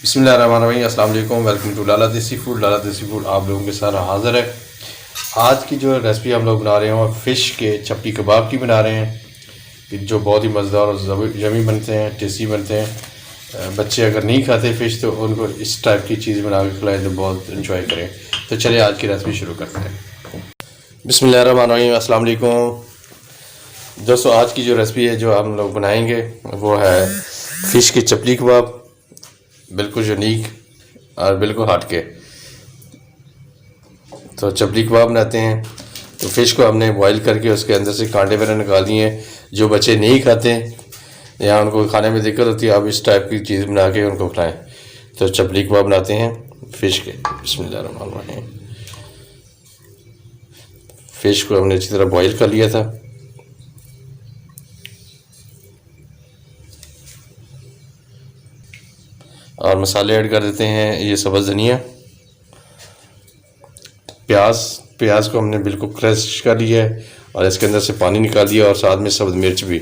बिस्मिल्लाहिर्रहमानिर्रहीम, अस्सलाम वालेकुम। वेलकम टू लाला देसी फूड। लाला देसी फूड आप लोगों के साथ हाज़िर है। आज की जो रेसिपी हम लोग बना रहे हैं वो फ़िश के चपटी कबाब की बना रहे हैं, जो बहुत ही मज़ेदार और यमी बनते हैं, टेस्टी बनते हैं। बच्चे अगर नहीं खाते फ़िश तो उनको इस टाइप की चीज़ बना के खिलाएं तो बहुत इंजॉय करें। तो चलिए आज की रेसिपी शुरू करते हैं। बिस्मिल्लाहिर्रहमानिर्रहीम, अस्सलाम वालेकुम। दोस्तों, आज की जो रेसिपी है जो हम लोग बनाएंगे वो है फ़िश की चपली कबाब, बिल्कुल यूनिक और बिल्कुल हट के। तो चपली कबाब बनाते हैं। तो फ़िश को हमने बॉईल करके उसके अंदर से कांटे वगैरह निकाल दिए हैं। जो बच्चे नहीं खाते या उनको खाने में दिक्कत होती है, आप इस टाइप की चीज़ बना के उनको खिलाएं। तो चपली कबाब बनाते हैं फ़िश के। बिस्मिल्लाहिर्रहमानिर्रहीम। फ़िश को हमने अच्छी तरह बॉईल कर लिया था। और मसाले ऐड कर देते हैं। ये सब्ज़ धनिया, प्याज को हमने बिल्कुल क्रश कर लिया है और इसके अंदर से पानी निकाल दिया, और साथ में सब्ज़ मिर्च भी।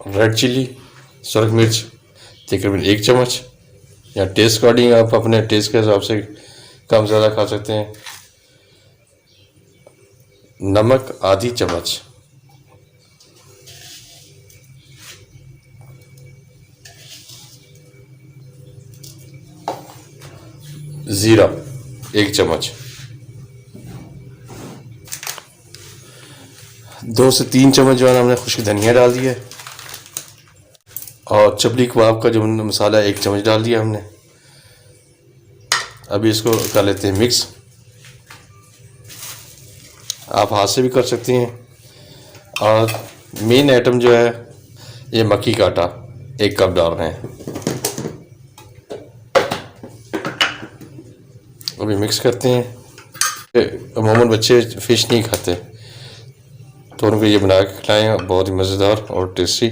रेड चिली, सुरख मिर्च तकरीबन 1 चम्मच, या टेस्ट अकॉर्डिंग आप अपने टेस्ट के हिसाब से कम ज़्यादा खा सकते हैं। नमक आधी चम्मच, ज़ीरा 1 चम्मच, 2 से 3 चम्मच जो है हमने खुश्क धनिया डाल दिया है। और चपली कबाब का जो मसाला 1 चम्मच डाल दिया हमने। अभी इसको कर लेते हैं मिक्स। आप हाथ से भी कर सकते हैं। और मेन आइटम जो है ये मक्की का आटा 1 कप डाल रहे हैं। अभी मिक्स करते हैं। अमूमन बच्चे फ़िश नहीं खाते तो उनको ये बना के खिलाएं, बहुत ही मज़ेदार और टेस्टी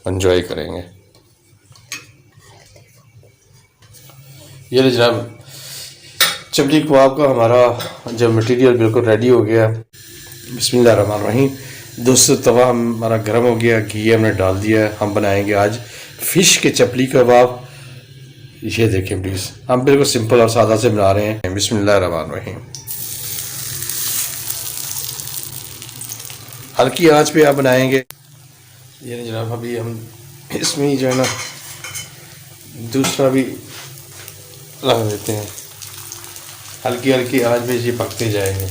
एंजॉय करेंगे। ये जनाब चपली कबाब का हमारा जो मटेरियल बिल्कुल रेडी हो गया। बिस्मिल्लाहिर्रहमानिर्रहीम। दोस्तों, तवा हमारा गर्म हो गया, घी हमने डाल दिया है। हम बनाएंगे आज फ़िश के चपली कबाब। ये देखें प्लीज़, हम बिल्कुल सिंपल और सादा से बना रहे हैं। बिस्मिल्लाहिर्रहमानिर्रहीम। हल्की आंच पे आप बनाएंगे। ये जनाब अभी हम इसमें ही जो है ना दूसरा भी लगा देते हैं। हल्की हल्की आंच पे ये पकते जाएंगे।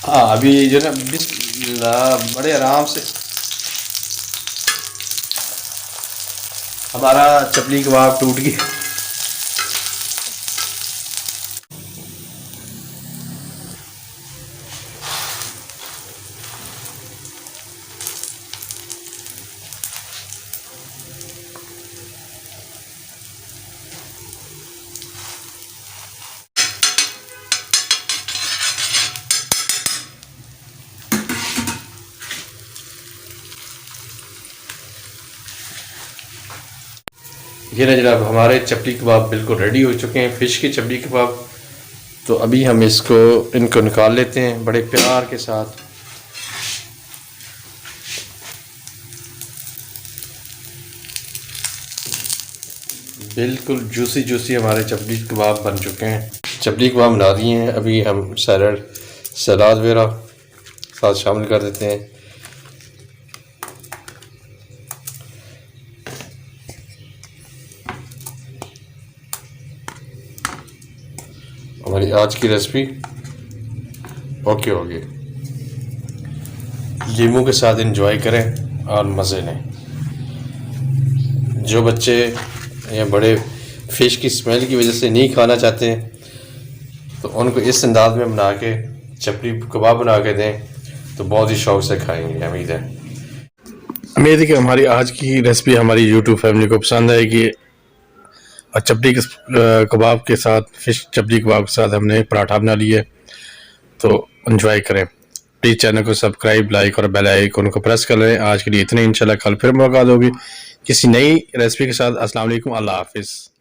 हाँ, अभी जो ना बिस्मिल्लाह, बड़े आराम से हमारा चपली कबाब टूट गया। ये ना जनाब हमारे चपली कबाब बिल्कुल रेडी हो चुके हैं, फ़िश की चपली कबाब। तो अभी हम इनको निकाल लेते हैं बड़े प्यार के साथ। बिल्कुल जूसी जूसी हमारे चपली कबाब बन चुके हैं। चपली कबाब बना दिए हैं। अभी हम सलाद वगैरह साथ शामिल कर देते हैं। हमारी आज की रेसिपी ओके होगी। लीमू के साथ एंजॉय करें और मज़े लें। जो बच्चे या बड़े फ़िश की स्मेल की वजह से नहीं खाना चाहते तो उनको इस अंदाज में बना के चपली कबाब बना के दें तो बहुत ही शौक़ से खाएंगे। उम्मीद है कि हमारी आज की रेसिपी हमारी यूट्यूब फैमिली को पसंद आएगी। और चपली कबाब के साथ, फ़िश चपली कबाब के साथ हमने पराठा बना लिया है। तो एंजॉय करें। प्लीज़ चैनल को सब्सक्राइब, लाइक और बेल आइकन को प्रेस कर लें। आज के लिए इतने, इंशाल्लाह कल फिर मुलाकात होगी। किसी नई रेसिपी के साथ। अस्सलाम वालेकुम, अल्लाह हाफिज़।